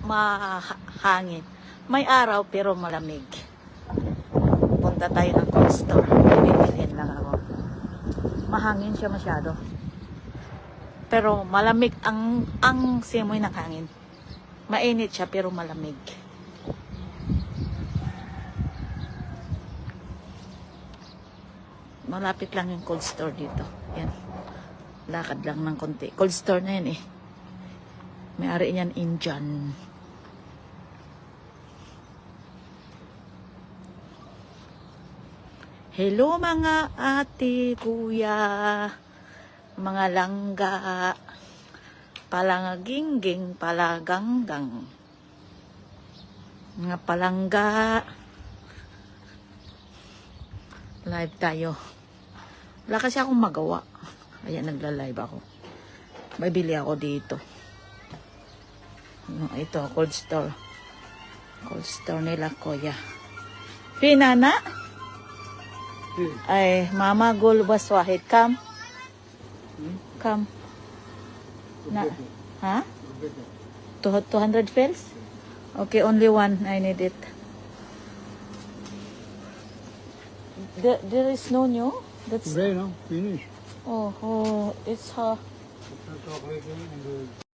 mahangin. May araw pero malamig. Punta tayo ng cold store. Bibilhin lang ako. Mahangin siya masyado. Pero malamig ang simoy ng hangin. Mainit siya pero malamig. Malapit lang yung cold store dito. Yan. Lakad lang ng konti. Cold store na yan eh. May-ari niyan Indian. Hello mga ate, kuya, mga langga, palangagingging, palaganggang, mga palangga. Live tayo. Wala kasi akong magawa. Ayan, nagla-live ako. May bili ako dito. Ito, cold store. Cold store nila, kuya. Pinana? Ay, Mama Gulbas Wahid. Come. Come. Na, ha? 200 pills? Okay, only one. I need it. There is no new? That's... Today, no? Finish. Oh, it's her.